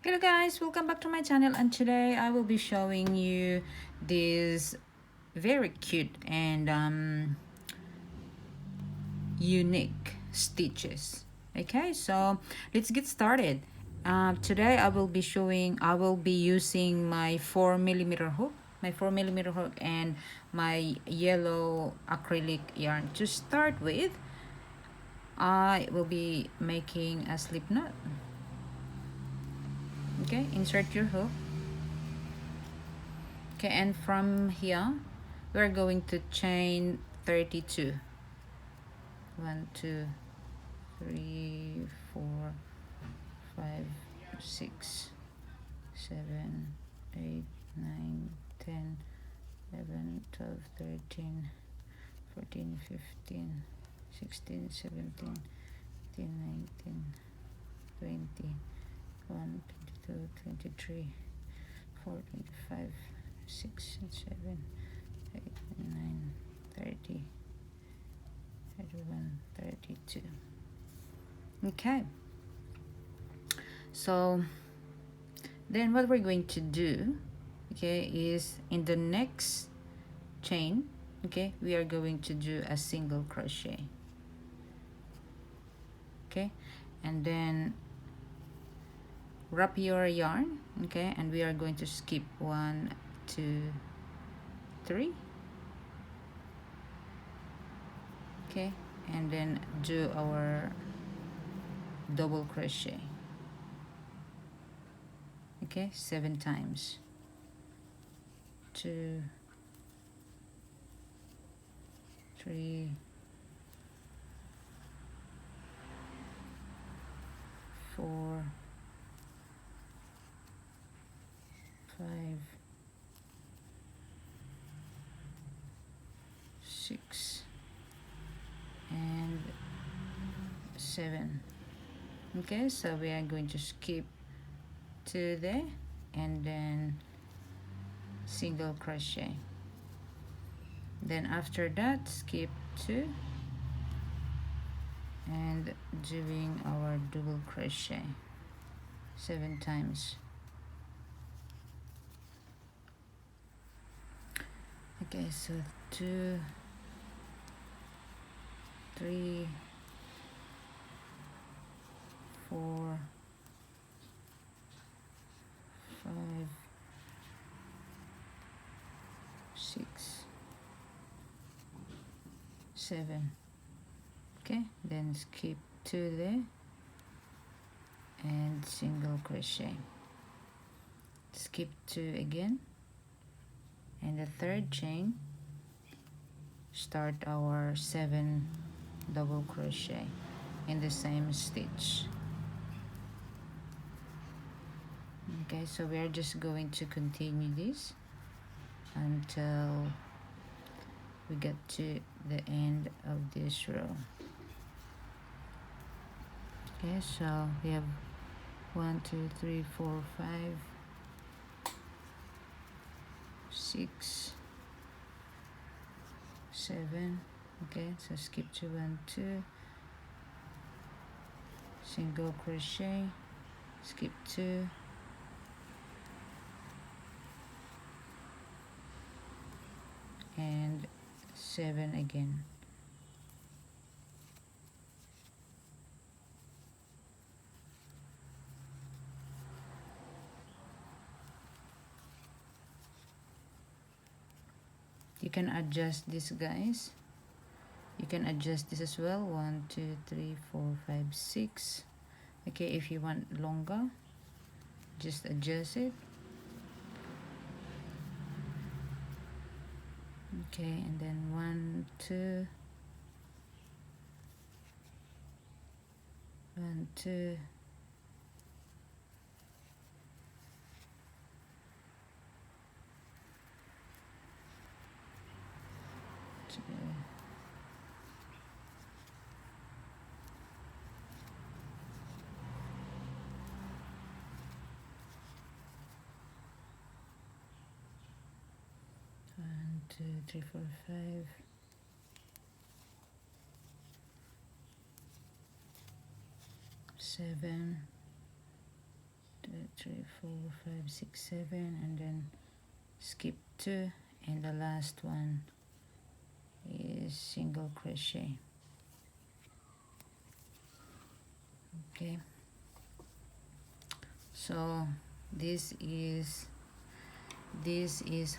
Hello guys, welcome back to my channel, and today I will be showing you these very cute and unique stitches. Okay, so let's get started. Today I will be using my 4mm hook, and my yellow acrylic yarn. To start with, I will be making a slip knot. Okay, insert your hook. Okay, and from here we're going to chain 32. 1 2 3 4 5 6 7 8 9 10 11 12 13 14 15 16 17 18 19 20 1 22 23 4 25 6 and 7 8 and 9 30 31 32. Okay, so then what we're going to do, okay, is in the next chain, okay, we are going to do a single crochet. Okay, and then wrap your yarn. Okay, and we are going to skip 1 2 3. Okay, and then do our double crochet. Okay, 7 times. 2 3 4 5 6 and 7. Okay, so we are going to skip 2 there and then single crochet. Then after that, skip 2 and doing our double crochet 7 times. Okay, so 2 3 4 5 6 7. Okay, then skip 2 there and single crochet, skip 2 again, and the third chain start our 7 double crochet in the same stitch. Okay, so we are just going to continue this until we get to the end of this row. Okay, so we have 1 2 3 4 5 6 7. Okay, so skip to 1 2, single crochet, skip 2, and 7 again. You can adjust this, guys. You can adjust this as well. 1 2 3 4 5 6. Okay, if you want longer, just adjust it. Okay, and then 1 2 1 2 2. 1 2 3 4 5. 7 2 3 4 5 6 7, and then skip 2, and the last one is single crochet. Okay, so this is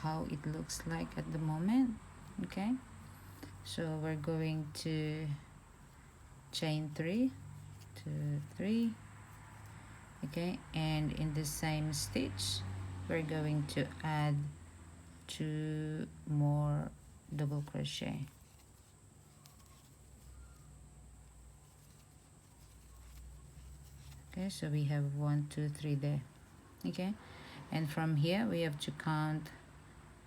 how it looks like at the moment. Okay, so we're going to chain 3, 2, 3. Okay, and in the same stitch we're going to add 2 more double crochet. Okay, so we have 1 2 3 there. Okay, and from here we have to count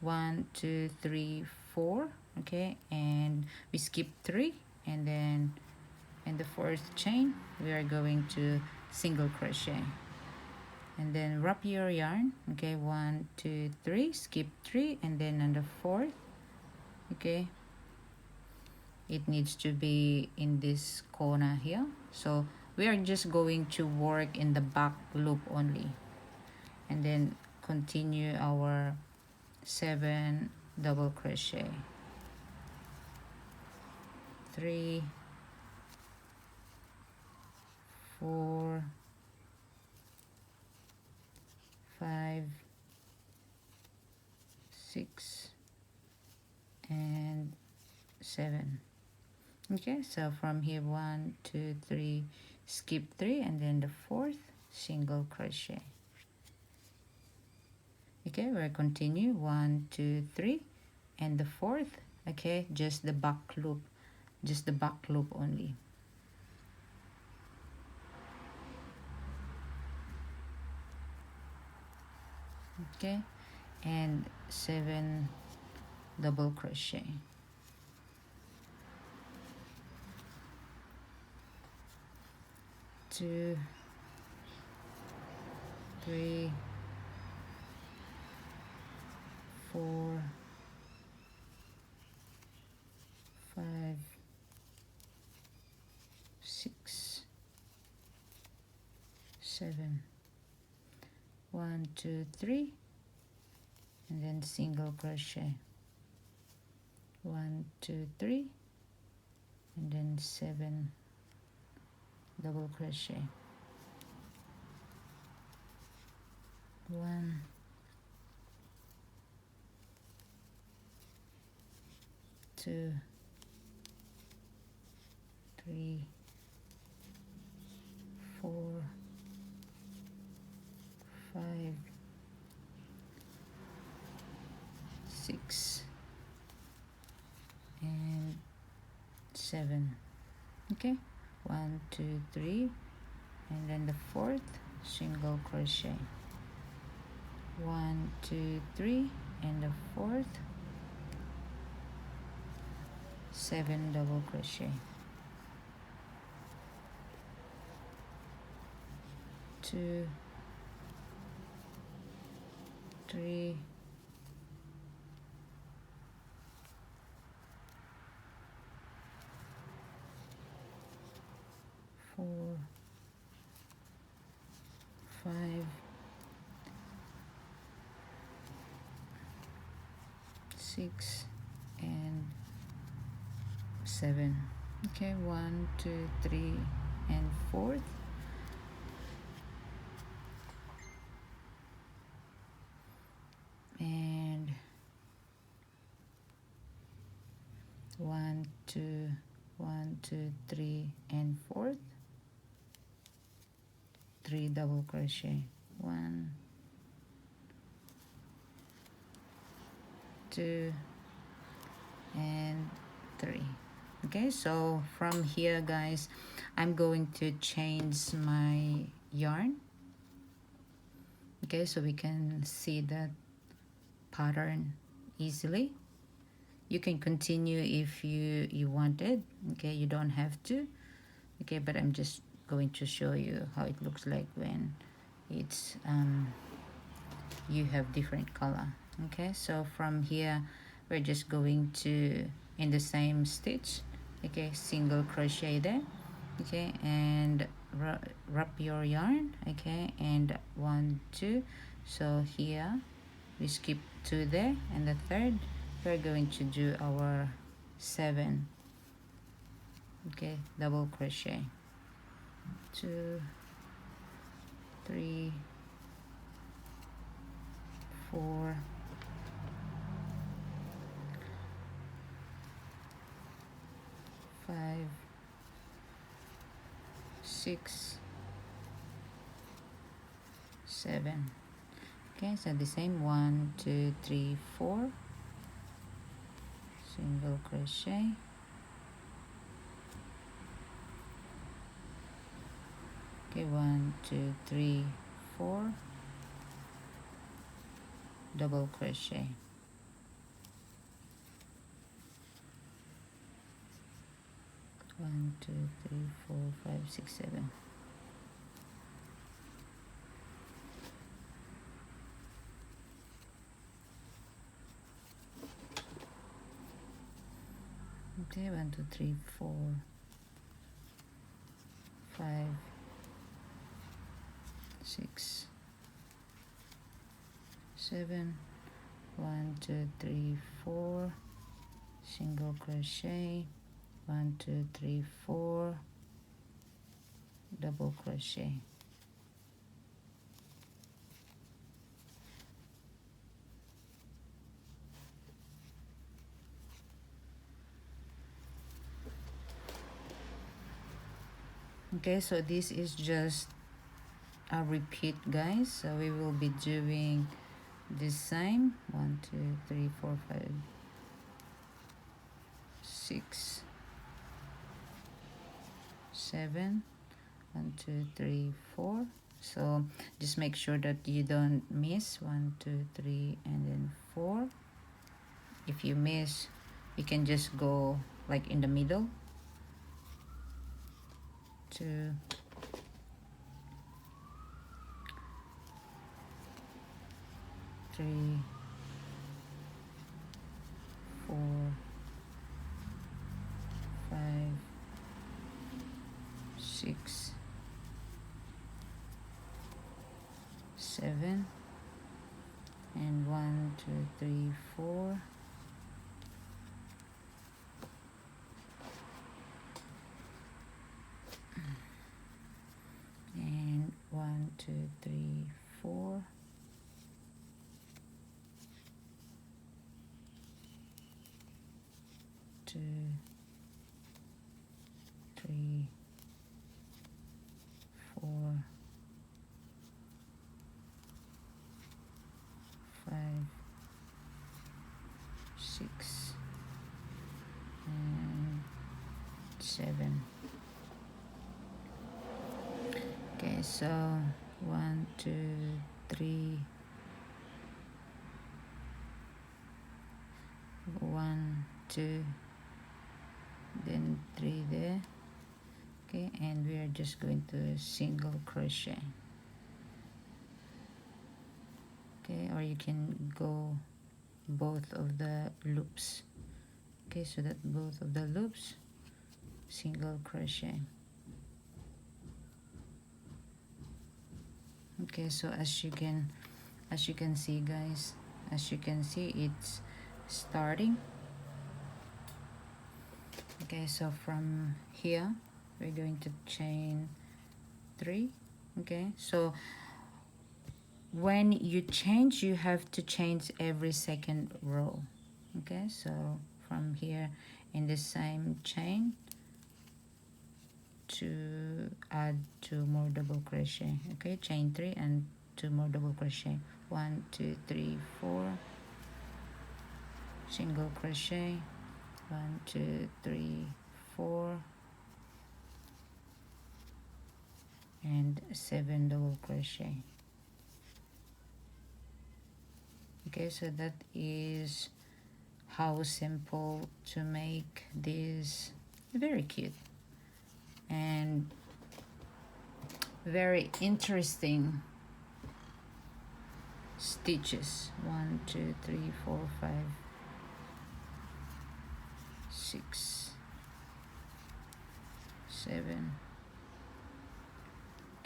1 2 3 4. Okay, and we skip 3, and then in the fourth chain we are going to single crochet, and then wrap your yarn. Okay, 1 2 3, skip 3, and then on the fourth, okay, it needs to be in this corner here. So we are just going to work in the back loop only, and then continue our 7 double crochet. 3 4 5 6 and 7. Okay, so from here 1 2 3, skip 3, and then the fourth, single crochet. Okay, we'll continue 1 2 3, and the fourth, okay, just the back loop, just the back loop only. Okay, and 7 double crochet. 2 3 4 5 6 7. 1 2 3, and then single crochet. 1 2 3, and then 7 double crochet. 1 2 3 4 5 6 and 7. Okay, 1 2 3, and then the fourth, single crochet. 1 2 3, and the fourth, 7 double crochet. 2 3 4 5 6 and 7. Okay, 1 2 3 and fourth, and 1 2 1 2 3 and fourth, 3 double crochet. 1 2 and 3. Okay, so from here, guys, I'm going to change my yarn. Okay, so we can see that pattern easily. You can continue if you wanted. Okay, you don't have to. Okay, but I'm just going to show you how it looks like when it's you have different color. Okay, so from here we're just going to, in the same stitch, okay, single crochet there. Okay, and wrap your yarn, okay, and 1 2. So here we skip 2 there, and the third we're going to do our 7, okay, double crochet, 2 3 4 5 6 7. Okay, so the same 1 2 3 4 single crochet, okay, 1 2 3 4 double crochet, 1 2 3 4 5 6 7. Okay, 1 2 3 4 5 6 7. 1 2 3 4 single crochet, 1 2 3 4 double crochet, okay. So this is just a repeat, guys, so we will be doing the same 1 2 3 4 5 6 7. 1 2 3 4. So just make sure that you don't miss 1 2 3 and then 4. If you miss, you can just go like in the middle, 2 3 4 5 6 7, and 1 2 3 4. And 1 2 3 4. 2 3 4 5 6 and 7. Okay, so 1 2 3 1 2, then 3 there, okay, and we are just going to single crochet, okay, or you can go both of the loops, okay, so that both of the loops single crochet. Okay, so as you can see, guys, as you can see, it's starting. Okay, so from here we're going to chain 3. Okay, so when you change, you have to change every second row. Okay, so from here in the same chain to add 2 more double crochet. Okay, chain 3 and 2 more double crochet. 1 2 3 4 single crochet, 1 2 3 4 and 7 double crochet. Okay, so that is how simple to make this very cute and very interesting stitches. 1 2 3 4 5 6 7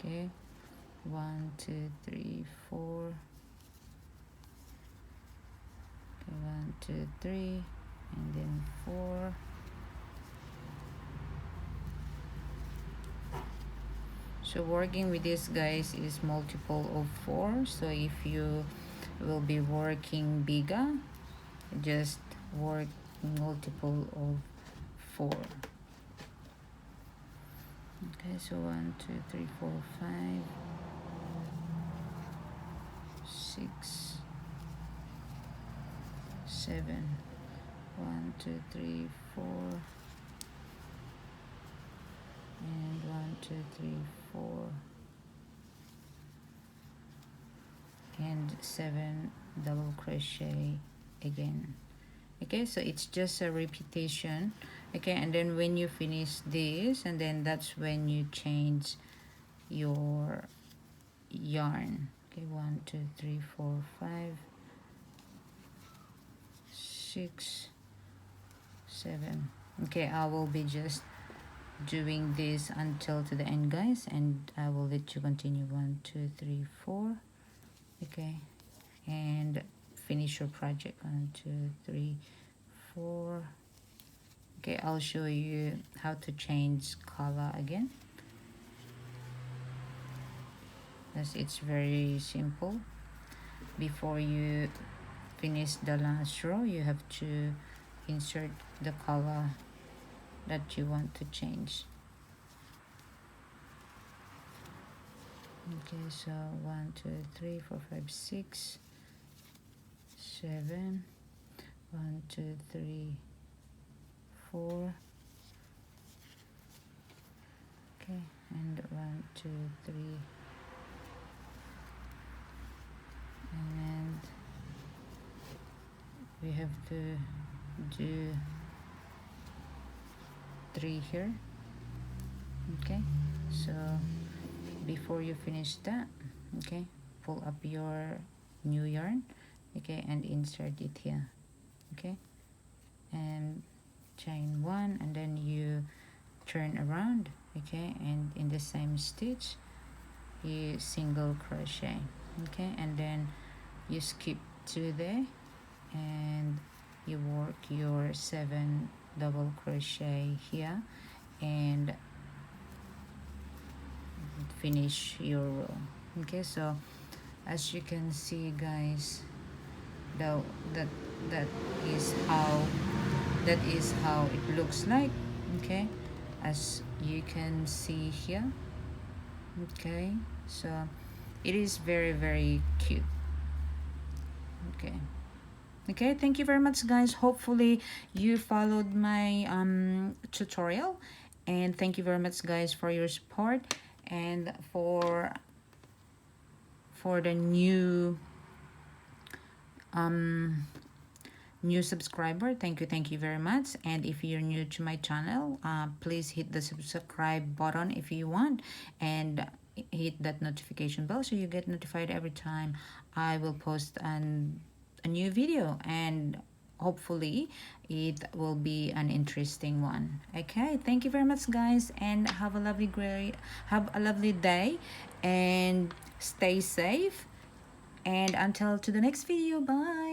Okay, 1 2 3 4. Okay, 1 2 3, and then 4. So working with this, guys, is multiple of 4. So if you will be working bigger, just work multiple of 4. Okay, so 1 2 3 4 5 6 7. 1 2 3 4, and 1 2 3 4, and 7 double crochet again. Okay, so it's just a repetition. Okay, and then when you finish this, and then that's when you change your yarn. Okay, 1 2 3 4 5 6 7. Okay, I will be just doing this until to the end, guys, and I will let you continue. 1 2 3 4. Okay, and finish your project. 1 2 3 4. Okay, I'll show you how to change color again, as it's very simple. Before you finish the last row, you have to insert the color that you want to change. Okay, so 1 2 3 4 5 6 7. 1 2 3 4. Okay, and 1 2 3, and we have to do 3 here. Okay, so before you finish that, okay, pull up your new yarn, okay, and insert it here. Okay, and chain 1, and then you turn around. Okay, and in the same stitch you single crochet. Okay, and then you skip 2 there, and you work your 7 double crochet here and finish your row. Okay, so as you can see, guys, that that is how it looks like. Okay, as you can see here. Okay, so it is very, very cute. Okay. Okay, thank you very much, guys. Hopefully you followed my tutorial, and thank you very much, guys, for your support, and for the new subscriber. Thank you very much. And if you're new to my channel, please hit the subscribe button if you want, and hit that notification bell so you get notified every time I will post a new video, and hopefully it will be an interesting one. Okay, thank you very much, guys, and have a lovely day, and stay safe, and until to the next video. Bye.